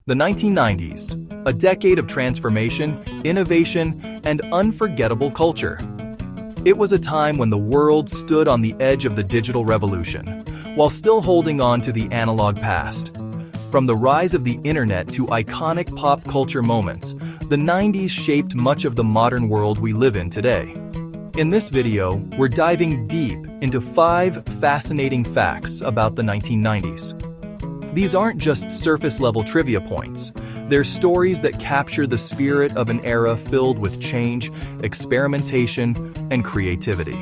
The 1990s, a decade of transformation, innovation, and unforgettable culture. It was a time when the world stood on the edge of the digital revolution, while still holding on to the analog past. From the rise of the internet to iconic pop culture moments, the 90s shaped much of the modern world we live in today. In this video, we're diving deep into 5 fascinating facts about the 1990s. These aren't just surface-level trivia points. They're stories that capture the spirit of an era filled with change, experimentation, and creativity.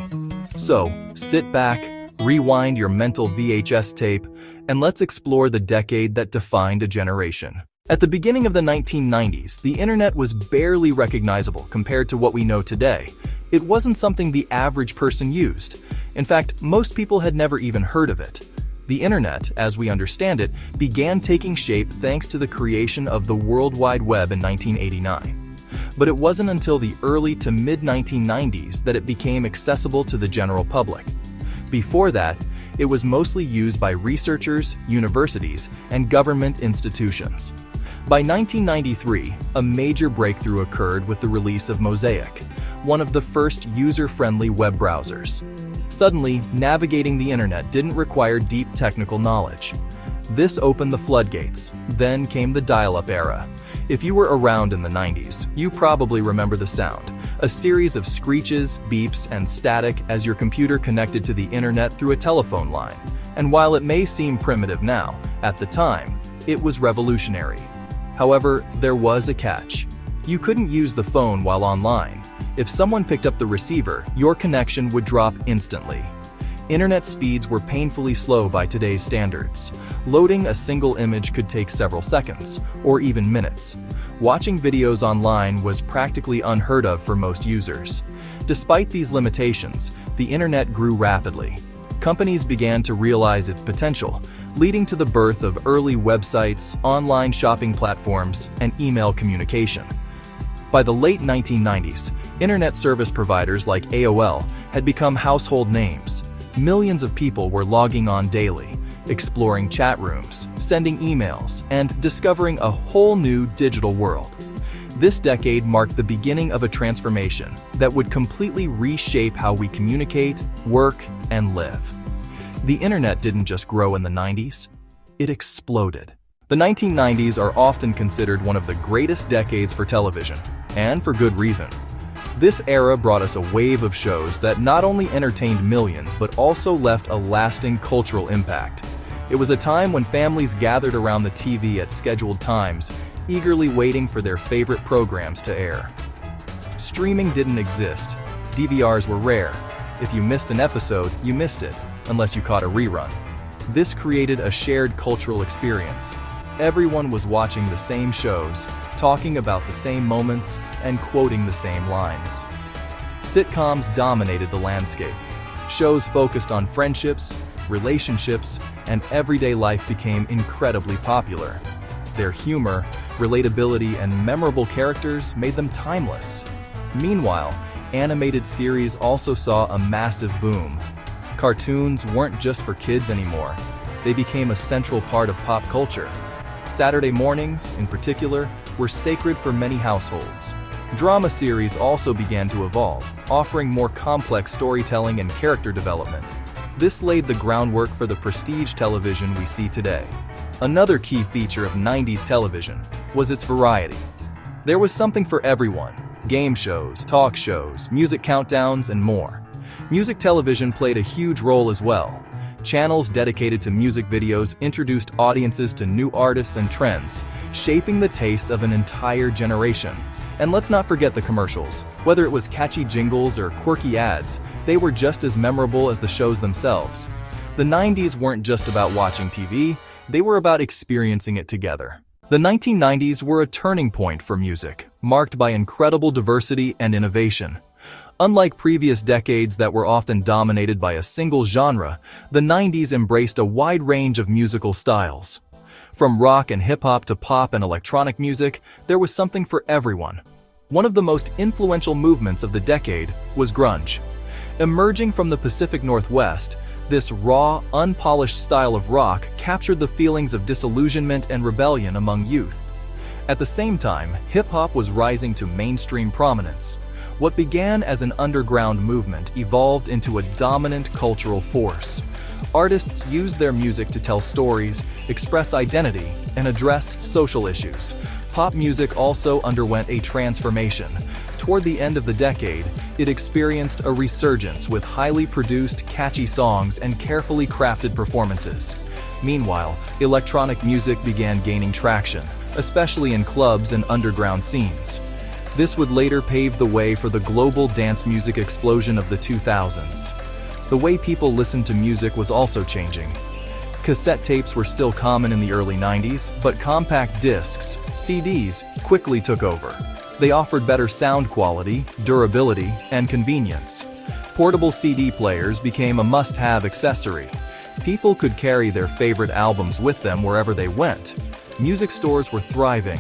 So, sit back, rewind your mental VHS tape, and let's explore the decade that defined a generation. At the beginning of the 1990s, the internet was barely recognizable compared to what we know today. It wasn't something the average person used. In fact, most people had never even heard of it. The internet, as we understand it, began taking shape thanks to the creation of the World Wide Web in 1989. But it wasn't until the early to mid-1990s that it became accessible to the general public. Before that, it was mostly used by researchers, universities, and government institutions. By 1993, a major breakthrough occurred with the release of Mosaic, one of the first user-friendly web browsers. Suddenly, navigating the internet didn't require deep technical knowledge. This opened the floodgates. Then came the dial-up era. If you were around in the 90s, you probably remember the sound, a series of screeches, beeps, and static as your computer connected to the internet through a telephone line. And while it may seem primitive now, at the time, it was revolutionary. However, there was a catch. You couldn't use the phone while online. If someone picked up the receiver, your connection would drop instantly. Internet speeds were painfully slow by today's standards. Loading a single image could take several seconds, or even minutes. Watching videos online was practically unheard of for most users. Despite these limitations, the internet grew rapidly. Companies began to realize its potential, leading to the birth of early websites, online shopping platforms, and email communication. By the late 1990s, internet service providers like AOL had become household names. Millions of people were logging on daily, exploring chat rooms, sending emails, and discovering a whole new digital world. This decade marked the beginning of a transformation that would completely reshape how we communicate, work, and live. The internet didn't just grow in the 90s, it exploded. The 1990s are often considered one of the greatest decades for television, and for good reason. This era brought us a wave of shows that not only entertained millions but also left a lasting cultural impact. It was a time when families gathered around the TV at scheduled times, eagerly waiting for their favorite programs to air. Streaming didn't exist. DVRs were rare. If you missed an episode, you missed it, unless you caught a rerun. This created a shared cultural experience. Everyone was watching the same shows, talking about the same moments, and quoting the same lines. Sitcoms dominated the landscape. Shows focused on friendships, relationships, and everyday life became incredibly popular. Their humor, relatability, and memorable characters made them timeless. Meanwhile, animated series also saw a massive boom. Cartoons weren't just for kids anymore. They became a central part of pop culture. Saturday mornings, in particular, were sacred for many households. Drama series also began to evolve, offering more complex storytelling and character development. This laid the groundwork for the prestige television we see today. Another key feature of 90s television was its variety. There was something for everyone: game shows, talk shows, music countdowns, and more. Music television played a huge role as well. Channels dedicated to music videos introduced audiences to new artists and trends, shaping the tastes of an entire generation. And let's not forget the commercials. Whether it was catchy jingles or quirky ads, they were just as memorable as the shows themselves. The 90s weren't just about watching TV, they were about experiencing it together. The 1990s were a turning point for music, marked by incredible diversity and innovation. Unlike previous decades that were often dominated by a single genre, the 90s embraced a wide range of musical styles. From rock and hip-hop to pop and electronic music, there was something for everyone. One of the most influential movements of the decade was grunge. Emerging from the Pacific Northwest, this raw, unpolished style of rock captured the feelings of disillusionment and rebellion among youth. At the same time, hip-hop was rising to mainstream prominence. What began as an underground movement evolved into a dominant cultural force. Artists used their music to tell stories, express identity, and address social issues. Pop music also underwent a transformation. Toward the end of the decade, it experienced a resurgence with highly produced, catchy songs and carefully crafted performances. Meanwhile, electronic music began gaining traction, especially in clubs and underground scenes. This would later pave the way for the global dance music explosion of the 2000s. The way people listened to music was also changing. Cassette tapes were still common in the early 90s, but compact discs, CDs, quickly took over. They offered better sound quality, durability, and convenience. Portable CD players became a must-have accessory. People could carry their favorite albums with them wherever they went. Music stores were thriving.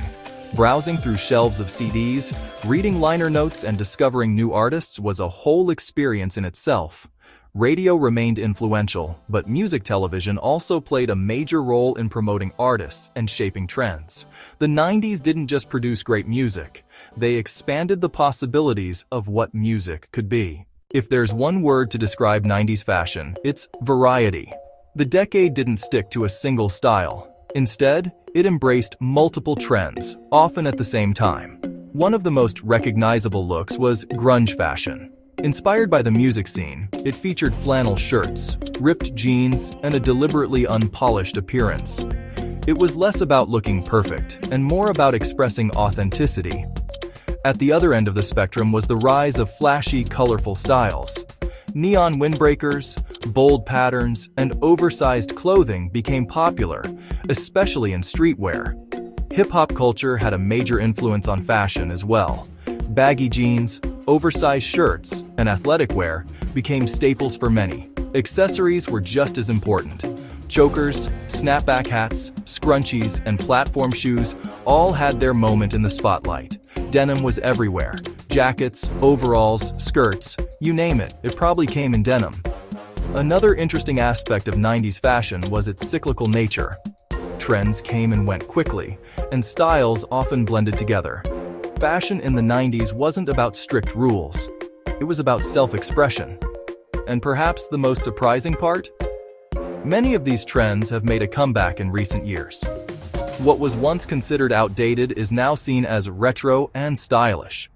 Browsing through shelves of CDs, reading liner notes, and discovering new artists was a whole experience in itself. Radio remained influential, but music television also played a major role in promoting artists and shaping trends. The 90s didn't just produce great music, they expanded the possibilities of what music could be. If there's one word to describe 90s fashion, it's variety. The decade didn't stick to a single style. Instead, it embraced multiple trends, often at the same time. One of the most recognizable looks was grunge fashion. Inspired by the music scene, it featured flannel shirts, ripped jeans, and a deliberately unpolished appearance. It was less about looking perfect and more about expressing authenticity. At the other end of the spectrum was the rise of flashy, colorful styles. Neon windbreakers, bold patterns, and oversized clothing became popular, especially in streetwear. Hip-hop culture had a major influence on fashion as well. Baggy jeans, oversized shirts, and athletic wear became staples for many. Accessories were just as important. Chokers, snapback hats, scrunchies, and platform shoes all had their moment in the spotlight. Denim was everywhere. Jackets, overalls, skirts, you name it, it probably came in denim. Another interesting aspect of 90s fashion was its cyclical nature. Trends came and went quickly, and styles often blended together. Fashion in the 90s wasn't about strict rules. It was about self-expression. And perhaps the most surprising part? Many of these trends have made a comeback in recent years. What was once considered outdated is now seen as retro and stylish.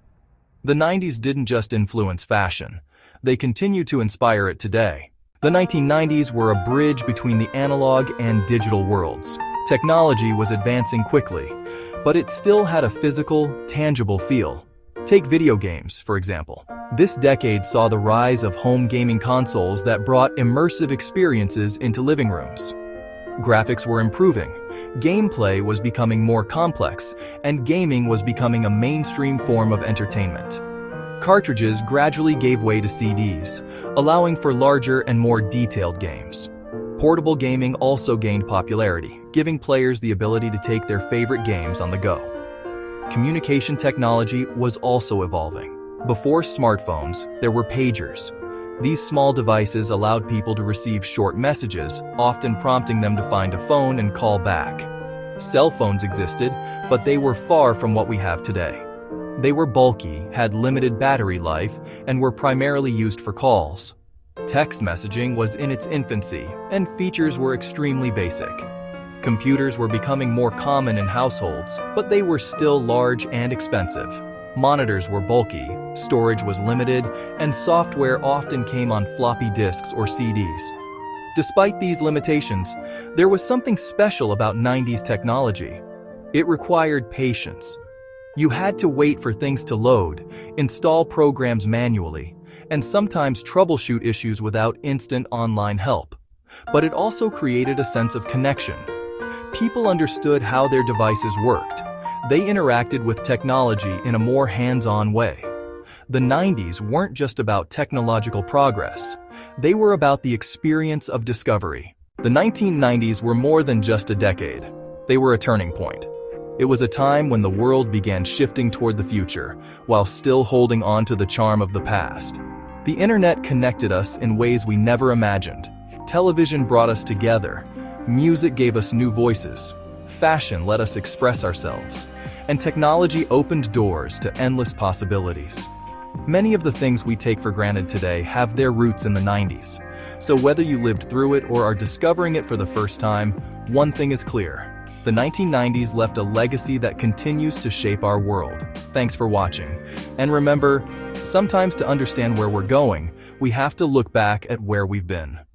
The 90s didn't just influence fashion. They continue to inspire it today. The 1990s were a bridge between the analog and digital worlds. Technology was advancing quickly, but it still had a physical, tangible feel. Take video games, for example. This decade saw the rise of home gaming consoles that brought immersive experiences into living rooms. Graphics were improving, gameplay was becoming more complex, and gaming was becoming a mainstream form of entertainment. Cartridges gradually gave way to CDs, allowing for larger and more detailed games. Portable gaming also gained popularity, giving players the ability to take their favorite games on the go. Communication technology was also evolving. Before smartphones, there were pagers. These small devices allowed people to receive short messages, often prompting them to find a phone and call back. Cell phones existed, but they were far from what we have today. They were bulky, had limited battery life, and were primarily used for calls. Text messaging was in its infancy, and features were extremely basic. Computers were becoming more common in households, but they were still large and expensive. Monitors were bulky, storage was limited, and software often came on floppy disks or CDs. Despite these limitations, there was something special about 90s technology. It required patience. You had to wait for things to load, install programs manually, and sometimes troubleshoot issues without instant online help. But it also created a sense of connection. People understood how their devices worked. They interacted with technology in a more hands-on way. The 90s weren't just about technological progress. They were about the experience of discovery. The 1990s were more than just a decade. They were a turning point. It was a time when the world began shifting toward the future, while still holding on to the charm of the past. The internet connected us in ways we never imagined. Television brought us together. Music gave us new voices. Fashion let us express ourselves. and technology opened doors to endless possibilities. Many of the things we take for granted today have their roots in the 90s. So whether you lived through it or are discovering it for the first time, one thing is clear. The 1990s left a legacy that continues to shape our world. Thanks for watching. And remember, sometimes to understand where we're going, we have to look back at where we've been.